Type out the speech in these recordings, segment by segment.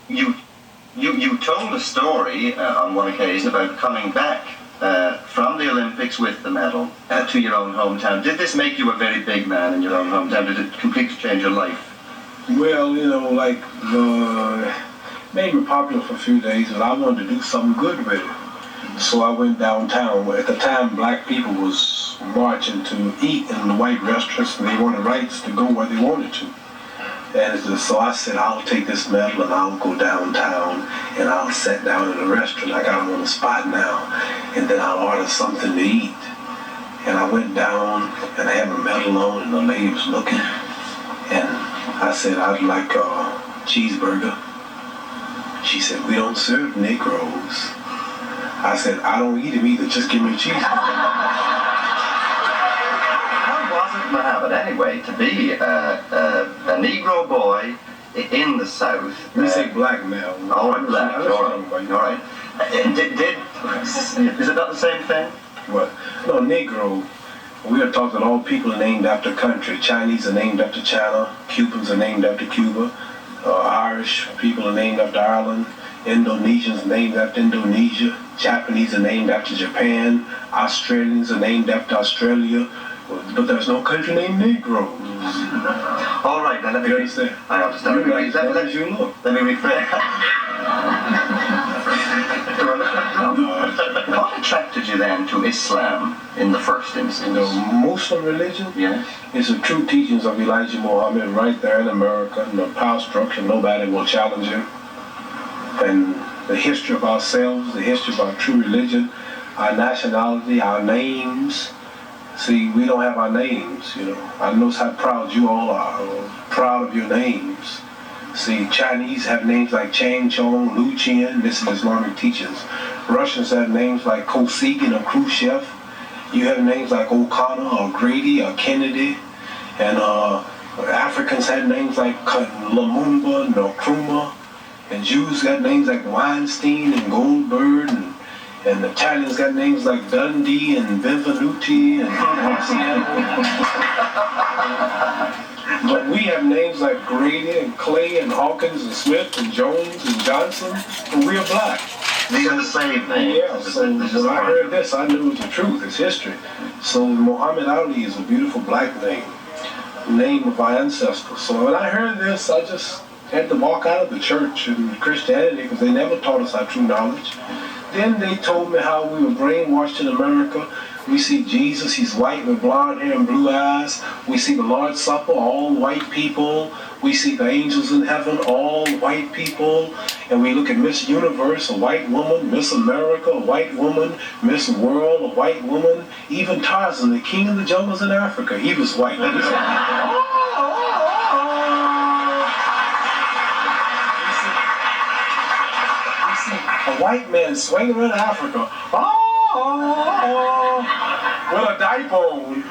you told a story on one occasion about coming back from the Olympics with the medal to your own hometown. Did this make you a very big man in your own hometown? Did it completely change your life? Well, like made me popular for a few days, and I wanted to do something good with it. So I went downtown, where at the time black people was marching to eat in the white restaurants, and they wanted rights to go where they wanted to. And so I said, I'll take this medal and I'll go downtown and I'll sit down in a restaurant. I got them on the spot now. And then I'll order something to eat. And I went down and I had my medal on and the lady was looking. And I said, I'd like a cheeseburger. She said, we don't serve Negroes. I said, I don't eat them either, just give me a cheeseburger. Muhammad, anyway, to be a Negro boy in the South. We say black now. All right, black. All right. Is it not the same thing? What? No, Negro. We are talking all people are named after country. Chinese are named after China. Cubans are named after Cuba. Irish people are named after Ireland. Indonesians are named after Indonesia. Japanese are named after Japan. Australians are named after Australia. But there's no country named Negroes. All right, then let me understand. I understand. Let me rephrase. What attracted you then to Islam in the first instance? The Muslim religion? Yeah. It's the true teachings of Elijah Muhammad right there in America. And the power structure, nobody will challenge him. And the history of ourselves, the history of our true religion, our nationality, our names. See, we don't have our names, I know how proud you all are, proud of your names. See, Chinese have names like Chang Chong, Lu Qian, this is Islamic teachings. Russians have names like Kosygin or Khrushchev. You have names like O'Connor or Grady or Kennedy. And Africans had names like Lumumba, Nkrumah. And Jews got names like Weinstein and Goldberg. And the Italians got names like Dundee and Benvenuti and But we have names like Grady and Clay and Hawkins and Smith and Jones and Johnson, and we are black. These are the same names. Yeah, so when I heard this, I knew it was the truth, it's history. So Muhammad Ali is a beautiful black name of our ancestors. So when I heard this, I just had to walk out of the church and Christianity because they never taught us our true knowledge. Then they told me how we were brainwashed in America. We see Jesus, he's white with blonde hair and blue eyes. We see the Lord's Supper, all white people. We see the angels in heaven, all white people. And we look at Miss Universe, a white woman, Miss America, a white woman, Miss World, a white woman. Even Tarzan, the king of the jungles in Africa, he was white. A white man swinging around Africa, with a diaper on.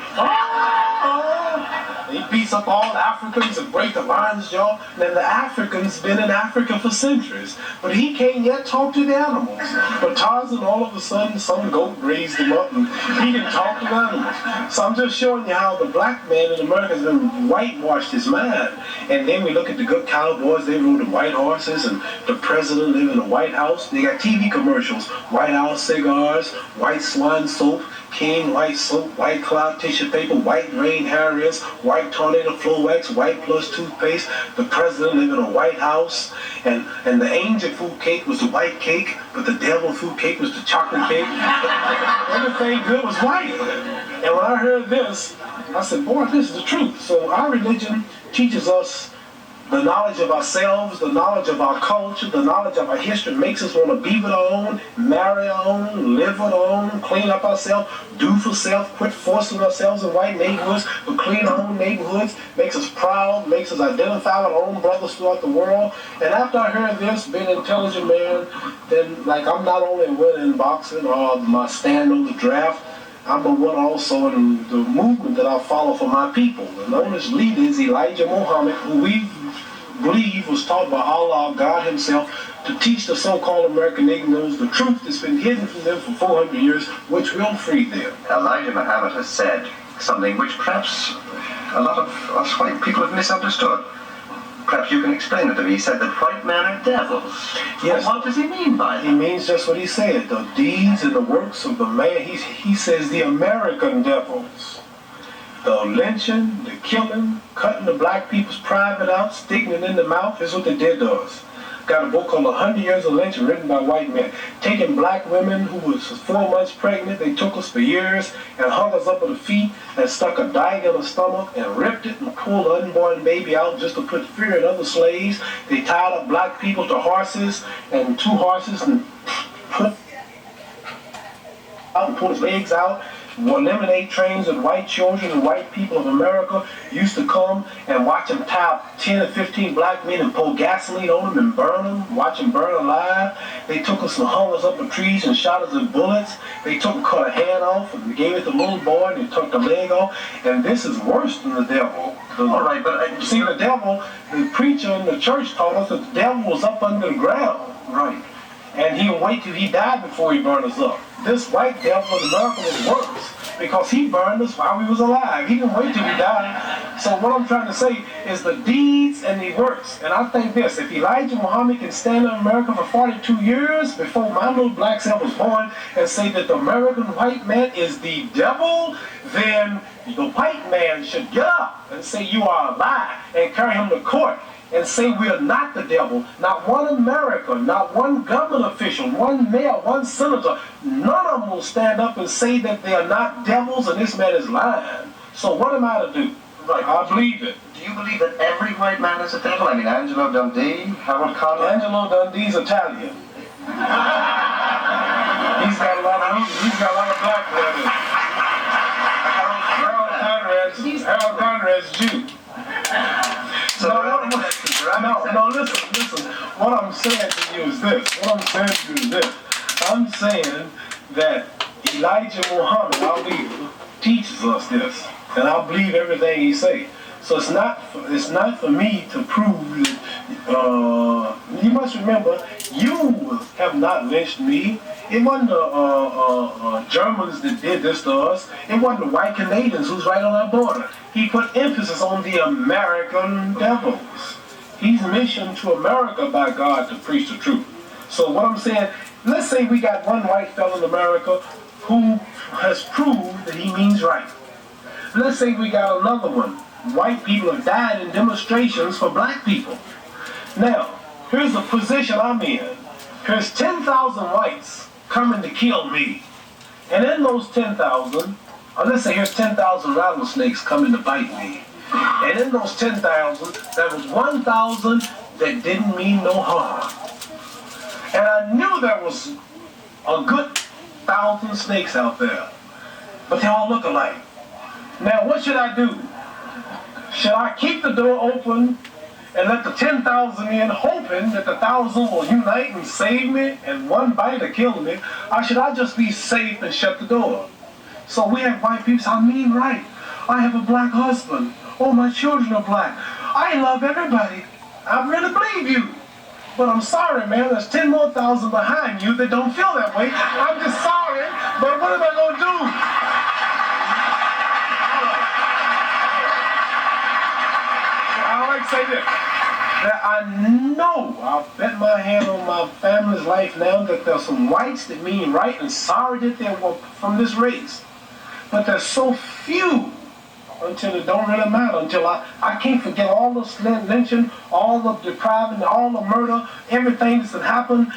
He beats up all Africans and breaks the lion's jaw. Now the Africans been in Africa for centuries, but he can't yet talk to the animals. But Tarzan, all of a sudden, some goat raised him up and he can talk to the animals. So I'm just showing you how the black man in America has been whitewashed his mind. And then we look at the good cowboys, they rode the white horses, and the president lived in the White House. They got TV commercials, White House cigars, white swan soap, King white soap, white cloud tissue paper, white rain Harriers, white tornado flow wax, white plus toothpaste. The president lived in a White House, and the angel food cake was the white cake, but the devil food cake was the chocolate cake. Everything good was white. And when I heard this, I said, boy, this is the truth. So our religion teaches us the knowledge of ourselves, the knowledge of our culture, the knowledge of our history makes us want to be with our own, marry our own, live with our own, clean up ourselves, do for self, quit forcing ourselves in white neighborhoods, but clean our own neighborhoods, makes us proud, makes us identify with our own brothers throughout the world. And after I heard this, being an intelligent man, then like I'm not only winning in boxing or my stand on the draft, I'm the one also in the movement that I follow for my people. The longest leader is Elijah Muhammad, who we believe was taught by Allah, God himself, to teach the so-called American Negroes the truth that's been hidden from them for 400 years, which will free them. Elijah Muhammad has said something which perhaps a lot of us white people have misunderstood. perhaps you can explain it to me. He said that white men are devils. Yes. What does he mean by He that? means just what he said. The deeds and the works of the man. He says the American devils. The lynching, the killing, cutting the black people's private out, sticking it in the mouth is what they did to us. Got a book called 100 Years of Lynching written by white men. Taking black women who was 4 months pregnant, they took us for years and hung us up at the feet and stuck a dagger in the stomach and ripped it and pulled the unborn baby out just to put fear in other slaves. They tied up black people to horses and 2 horses and put out and pulled his legs out. Lemonade trains with white children and white people of America used to come and watch them tie up 10 or 15 black men and pour gasoline on them and burn them, watch them burn alive. They took us and hung us up in trees and shot us with bullets. They took and cut a hand off and gave it to the little boy and they took the leg off. And this is worse than the devil. All right, but See, the devil, the preacher in the church taught us that the devil was up under the ground. right. And he'll wait till he died before he burned us up. This white devil in America was worse because he burned us while we was alive. He didn't wait till he died. So what I'm trying to say is the deeds and the works. And I think this, if Elijah Muhammad can stand in America for 42 years before my little black self was born and say that the American white man is the devil, then the white man should get up and say you are a lie and carry him to court and say we are not the devil. Not one American, not one government official, one mayor, one senator, none of them will stand up and say that they are not devils and this man is lying. So what am I to do? Right. I believe it. Do you believe that every white man is a devil? I mean, Angelo Dundee, Harold Conrad. Angelo Dundee's Italian. He's got a lot of black blood in him. Harold Conrad's Jew. So No, listen. What I'm saying to you is this. I'm saying that Elijah Muhammad, our leader, teaches us this. And I believe everything he say. So it's not for me to prove that, you must remember, you have not lynched me. It wasn't the Germans that did this to us. It wasn't the white Canadians who's right on our border. He put emphasis on the American devils. He's missioned to America by God to preach the truth. So what I'm saying, let's say we got one white fellow in America who has proved that he means right. Let's say we got another one. White people have died in demonstrations for black people. Now, here's the position I'm in. Here's 10,000 whites coming to kill me. And in those 10,000, let's say here's 10,000 rattlesnakes coming to bite me. And in those 10,000, there was 1,000 that didn't mean no harm. And I knew there was a good 1,000 snakes out there. But they all look alike. Now, what should I do? Should I keep the door open and let the 10,000 in, hoping that the 1,000 will unite and save me and one bite will kill me? Or should I just be safe and shut the door? So we have white people say, I mean right. I have a black husband. Oh, my children are black. I love everybody. I really believe you. But I'm sorry, man, there's 10 more thousand behind you that don't feel that way. I'm just sorry, but what am I going to do? I like to say this, that I know, I'll bet my hand on my family's life now that there's some whites that mean right and sorry that they were from this race. But there's so few until it don't really matter, until I can't forget all the lynching, all the depriving, all the murder, everything that's happened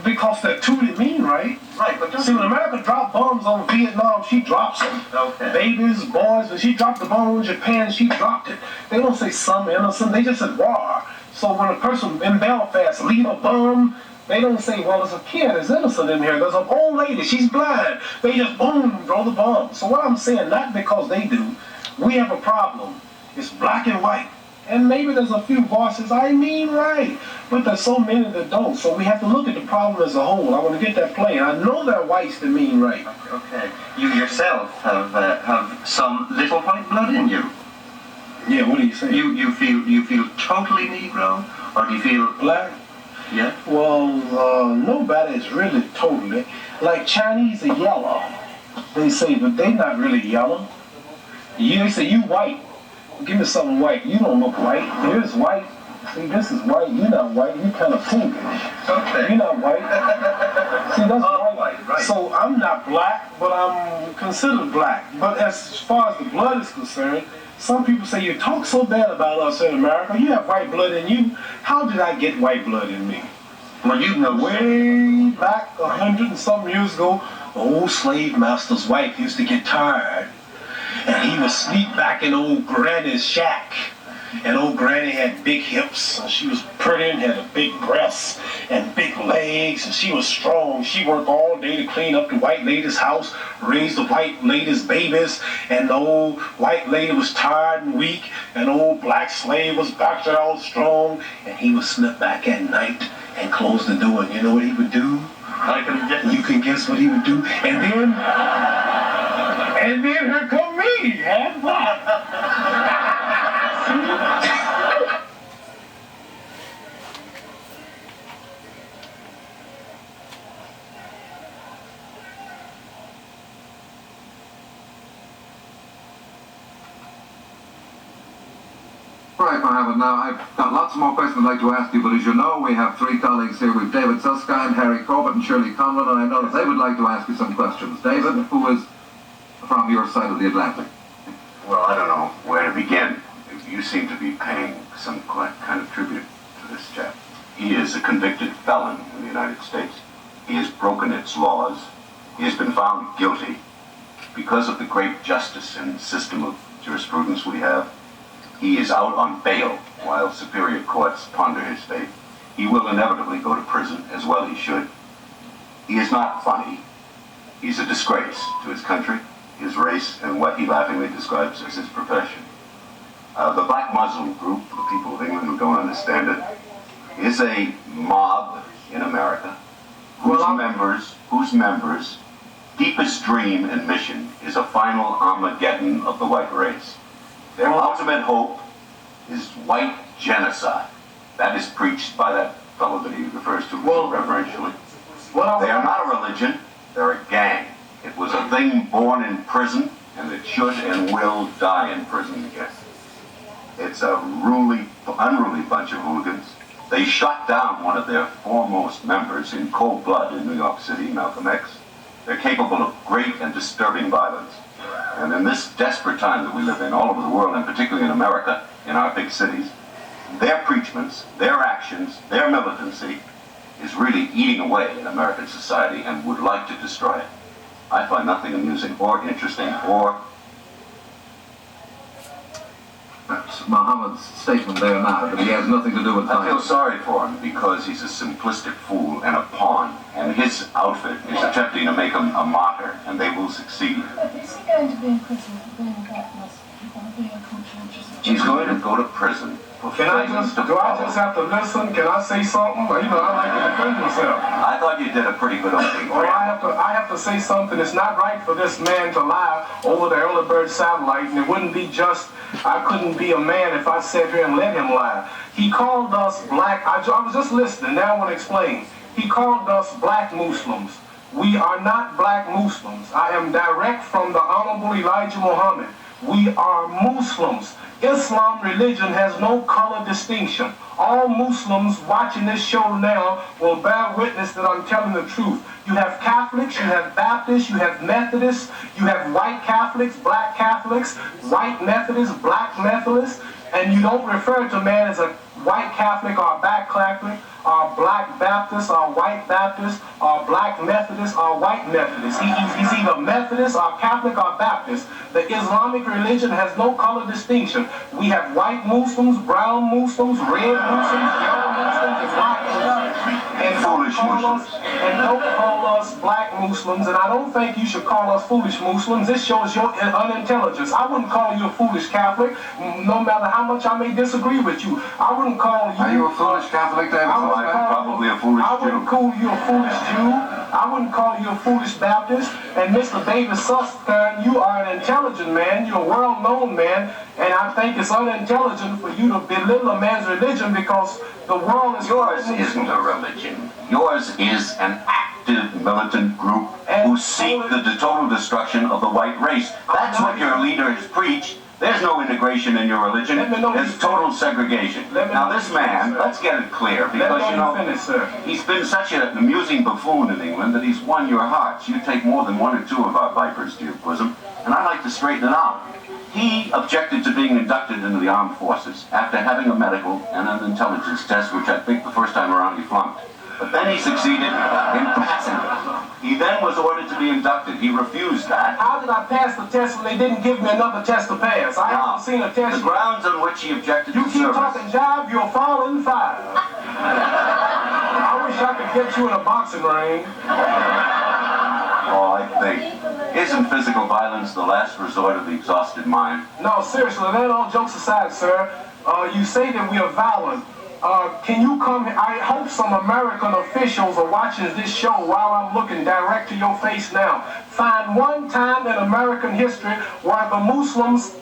because they're two that mean right. Right, but See, when America dropped bombs on Vietnam, she drops them. Okay. Babies, boys, when she dropped the bomb on Japan, she dropped it. They don't say some innocent, they just said war. So when a person in Belfast leave a bomb, they don't say, well, there's a kid, there's innocent in here, there's an old lady, she's blind. They just, boom, throw the bomb. So what I'm saying, not because they do, we have a problem. It's black and white. And maybe there's a few voices, I mean right, but there's so many that don't. So we have to look at the problem as a whole. I want to get that plain. I know there are whites that mean right. Okay. You yourself have some little white blood in you. Yeah, what do you say? You feel totally Negro, or do you feel Black? Yeah. Well, nobody is really totally. Like Chinese are yellow, they say, but they not really yellow. They say, you white. Give me something white. You don't look white. Here's white. See, this is white. You're not white. You're kind of pinkish. Okay. You're not white. See, that's white. Right. So I'm not black, but I'm considered black. But as far as the blood is concerned, some people say you talk so bad about us in America. You have white blood in you. How did I get white blood in me? Well, you know, Way back 100 and some years ago, the old slave master's wife used to get tired, and he would sneak back in old Granny's shack. And old Granny had big hips, and she was pretty and had a big breasts and big legs, and she was strong. She worked all day to clean up the white lady's house, raise the white lady's babies, and the old white lady was tired and weak, and old black slave was back there all strong, and he would slip back at night and close the door, and you know what he would do? You can guess what he would do, and then here come me, half black. Right, Mohammed. Now, I've got lots more questions I'd like to ask you, but as you know, we have three colleagues here. We've David Susskind, Harry Corbett, and Shirley Conlon, and I know that they would like to ask you some questions. David, who is from your side of the Atlantic? Well, I don't know where to begin. You seem to be paying some kind of tribute to this chap. He is a convicted felon in the United States. He has broken its laws. He has been found guilty. Because of the great justice and system of jurisprudence we have, he is out on bail while superior courts ponder his fate. He will inevitably go to prison, as well he should. He is not funny. He's a disgrace to his country, his race, and what he laughingly describes as his profession. The Black Muslim group, the people of England who don't understand it, is a mob in America whose members' deepest dream and mission is a final Armageddon of the white race. Their ultimate hope is white genocide. That is preached by that fellow that he refers to so reverentially. They are not a religion, they're a gang. It was a thing born in prison, and it should and will die in prison again. It's a unruly bunch of hooligans. They shot down one of their foremost members in cold blood in New York City, Malcolm X. They're capable of great and disturbing violence. And in this desperate time that we live in, all over the world, and particularly in America, in our big cities, their preachments, their actions, their militancy is really eating away in American society and would like to destroy it. I find nothing amusing or interesting or... That's Mohammed's statement there now, that he has nothing to do with I feel violence. sorry for him because he's a simplistic fool and a pawn, and his outfit is attempting to make him a martyr, and they will succeed. But is he going to be in prison for being a black Muslim or being a conscientious? He's going to go to prison for Do I failings to just follow. have to listen? Can I say something? You know, I like to defend myself. I thought you did a pretty good opening. Well, I have to say something. It's not right for this man to lie over the Early Bird satellite, and it wouldn't be just. I couldn't be a man if I sat here and let him lie. He called us black. I was just listening. Now I want to explain. He called us black Muslims. We are not black Muslims. I am direct from the Honorable Elijah Muhammad. We are Muslims. Islam religion has no color distinction. All Muslims watching this show now will bear witness that I'm telling the truth. You have Catholics, you have Baptists, you have Methodists, you have white Catholics, black Catholics, white Methodists, black Methodists, and you don't refer to man as a white Catholic or a black Catholic or black Baptist or white Baptist or black Methodist or white Methodist. He's either Methodist or Catholic or Baptist. The Islamic religion has no color distinction. We have white Muslims, brown Muslims, red Muslims, yellow Muslims, and black Muslims. And don't call us black Muslims, and I don't think you should call us foolish Muslims. This shows your unintelligence. I wouldn't call you a foolish Catholic, no matter how much I may disagree with you. I wouldn't call you... Are you a foolish Catholic, David? Probably a foolish I wouldn't Jew. call you a foolish Jew. I wouldn't call you a foolish Baptist. And Mr. David Susskind, you are an intelligent man. You're a well-known man. And I think it's unintelligent for you to belittle a man's religion because the world is... Yours isn't a religion. Yours is an active militant group who seek the total destruction of the white race. That's what your leader has preached There's no integration in your religion. Let me know There's you total segregation. Let me Now know this you man, finish, sir. let's get it clear, Let me because you know, finish, sir. he's been such an amusing buffoon in England that he's won your hearts. You take more than one or two of our vipers to your bosom, and I'd like to straighten it out. He objected to being inducted into the armed forces after having a medical and an intelligence test, which I think the first time around he flunked. But then he succeeded in passing it. He then was ordered to be inducted. He refused that. How did I pass the test when they didn't give me another test to pass? I Now, haven't seen a test. the grounds on which he objected You to keep service. talking jive, you'll fall in fire. I wish I could get you in a boxing ring. Oh, I think. Isn't physical violence the last resort of the exhausted mind? No, seriously, then all jokes aside, sir, you say that we are violent. Can you come here? I hope some American officials are watching this show while I'm looking direct to your face now. Find one time in American history where the Muslims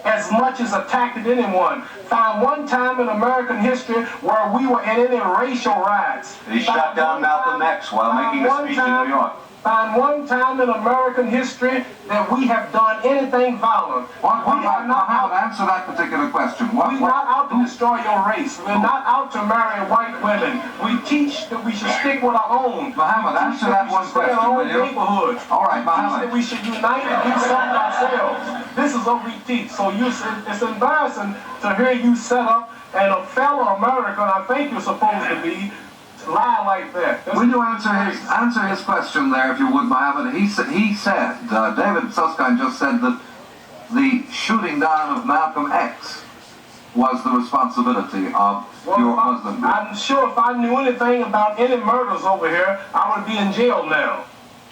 as much as attacked anyone. Find one time in American history where we were in any racial riots. He shot down Malcolm X while making a speech in New York. Find one time in American history that we have done anything violent. Muhammad, answer that particular question. We're not out to destroy your race. We're not out to marry white women. We teach that we should stick with our own. Muhammad, answer that one question, will you? Neighborhoods. All right, We teach Muhammad. that we should unite and do something ourselves. This is what we teach. So it's embarrassing to hear you set up and a fellow American, I think you're supposed to be, lie like that. Will you answer his question there, if you would, Mohammed? He said, David Susskind just said that the shooting down of Malcolm X was the responsibility of your Muslim group. I'm sure if I knew anything about any murders over here, I would be in jail now.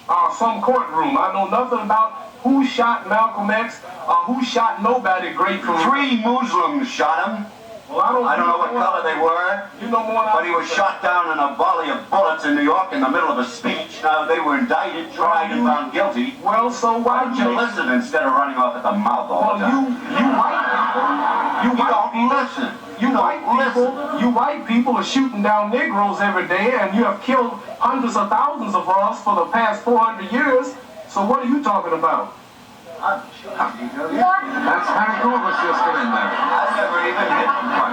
Or some courtroom. I know nothing about who shot Malcolm X or who shot nobody great for 3 Muslims shot him. Well, I don't know what color they were, You know more than but he was shot down in a volley of bullets in New York in the middle of a speech. Now, they were indicted, tried, and found guilty. Well, so why Why don't you listen instead of running off at the mouth all the time? you white people, You don't listen. you white people are shooting down Negroes every day, and you have killed hundreds of thousands of us for the past 400 years. So what are you talking about? That's Harry Corbus just come in there. I've never even hit one.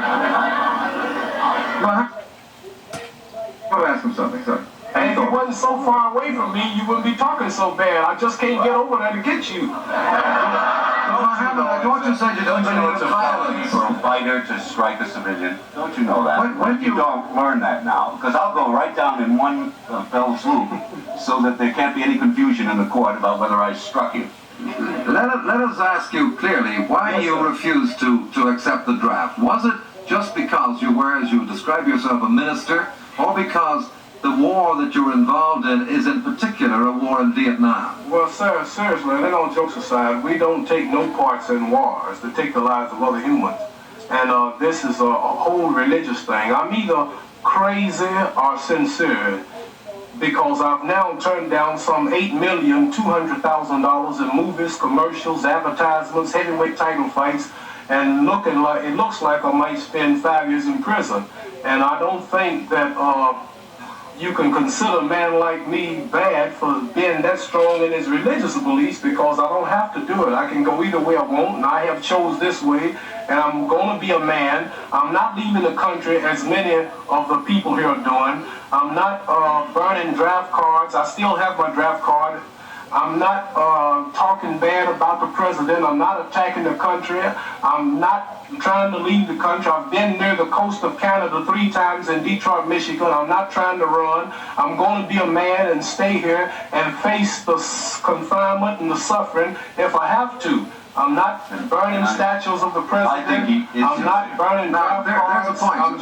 I want to ask him something, sorry. And if you wasn't so far away from me, you wouldn't be talking so bad. I just can't get over there to get you. Mohammed, I want you to say you don't Don't you know believe it's in a felony violence. for a fighter to strike a civilian? Don't you know that? When you don't learn that now, because I'll go right down in one fell swoop so that there can't be any confusion in the court about whether I struck you. Let us ask you clearly why you refused to accept the draft. Was it just because you were, as you describe yourself, a minister, or because the war that you're involved in is in particular a war in Vietnam? Well, sir, seriously, and all jokes aside, we don't take no parts in wars to take the lives of other humans. And this is a whole religious thing. I'm either crazy or sincere, because I've now turned down some $8,200,000 in movies, commercials, advertisements, heavyweight title fights, and it looks like I might spend 5 years in prison. And I don't think that you can consider a man like me bad for being that strong in his religious beliefs, because I don't have to do it. I can go either way I want, and I have chose this way, and I'm going to be a man. I'm not leaving the country as many of the people here are doing. I'm not burning draft cards. I still have my draft card. I'm not talking bad about the president. I'm not attacking the country. I'm not trying to leave the country. I've been near the coast of Canada 3 times in Detroit, Michigan. I'm not trying to run. I'm going to be a man and stay here and face the confinement and the suffering if I have to. I'm not burning statues of the president. I think he is I'm not burning draft there's a cards. point. I'm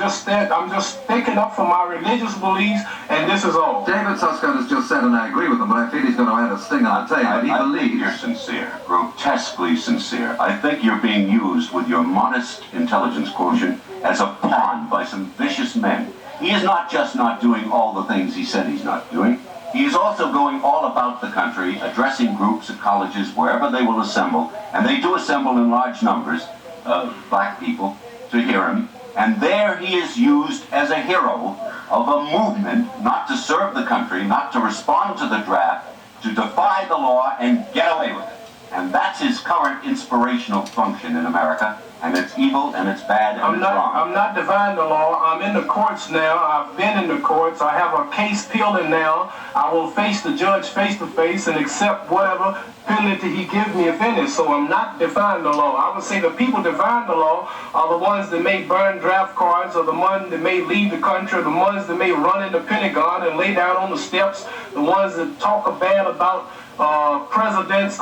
just sticking up for my religious beliefs, and this is all. David Susskind has just said, and I agree with him, but I feel he's going to add a sting on the tail. But he I think believes. you're sincere, grotesquely sincere. I think you're being used with your modest intelligence quotient as a pawn by some vicious men. He is not just not doing all the things he said he's not doing. He is also going all about the country, addressing groups at colleges, wherever they will assemble, and they do assemble in large numbers, black people, to hear him. And there he is used as a hero of a movement not to serve the country, not to respond to the draft, to defy the law and get away with it. And that's his current inspirational function in America. And it's evil, and it's bad, and it's wrong. I'm not defying the law. I'm in the courts now. I've been in the courts. I have a case pending now. I will face the judge face to face and accept whatever penalty he gives me, if any. So I'm not defying the law. I would say the people defying the law are the ones that may burn draft cards, or the ones that may leave the country, the ones that may run in the Pentagon and lay down on the steps, the ones that talk bad about presidents.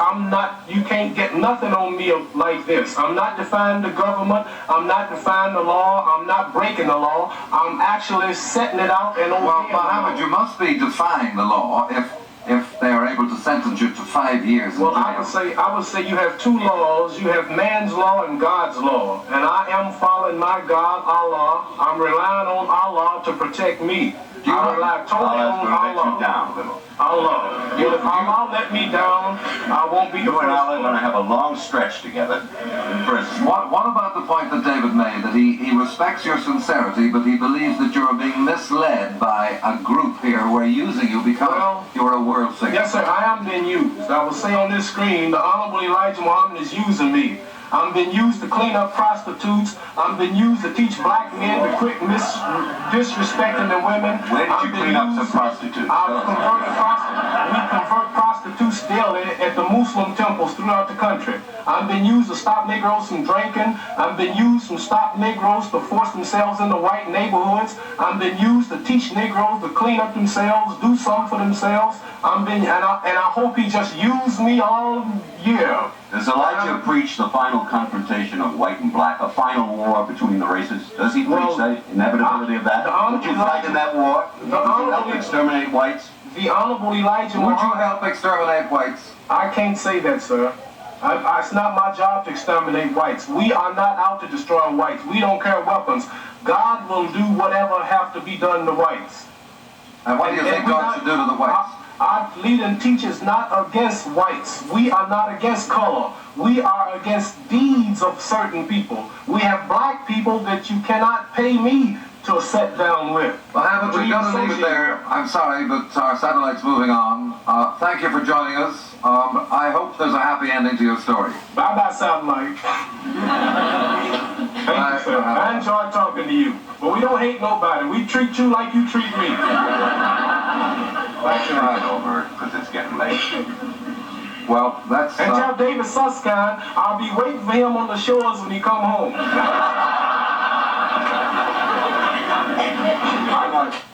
You can't get nothing on me like this. I'm not defying the government. I'm not defying the law. I'm not breaking the law. I'm actually setting it out and Well, Mohammed, you must be defying the law if they are able to sentence you to 5 years in Well, jail. I would say you have two laws. You have man's law and God's law. And I am following my God, Allah. I'm relying on Allah to protect me. I rely totally on Allah. Allah. If Allah let me down, I won't be the You and first Allah are one. going to have a long stretch together in prison. What about the point that David made, that he respects your sincerity, but he believes that you're being misled by a group here who are using you because you're a world figure? Yes, sir, I am being used. I will say on this screen, the Honorable Elijah Muhammad is using me. I'm being used to clean up prostitutes. I'm being used to teach black men to quit disrespecting the women. Where did you clean up some prostitutes? We convert prostitutes daily at the Muslim temples throughout the country. I've been used to stop Negroes from drinking. I've been used to stop Negroes to force themselves into white neighborhoods. I've been used to teach Negroes to clean up themselves, do something for themselves. And I hope he just used me all year. Does Elijah preach the final confrontation of white and black, a final war between the races? Does he preach the inevitability of that? Would you fight in that war? Would you help exterminate whites? The Honorable Elijah Would you Muhammad, help exterminate whites? I can't say that, sir. It's not my job to exterminate whites. We are not out to destroy whites. We don't carry weapons. God will do whatever have to be done to whites. And what do you think God should do to the whites? Our leading teachers not against whites. We are not against color. We are against deeds of certain people. We have black people that you cannot pay me to sit down with. Well, Hammond, we've got to leave it there. I'm sorry, but our satellite's moving on. Thank you for joining us. I hope there's a happy ending to your story. Bye-bye, satellite. Thank you, sir. I enjoy talking to you. But we don't hate nobody. We treat you like you treat me. Let's ride over because it's getting late. Well, that's... And tell David Susskind I'll be waiting for him on the shores when he come home.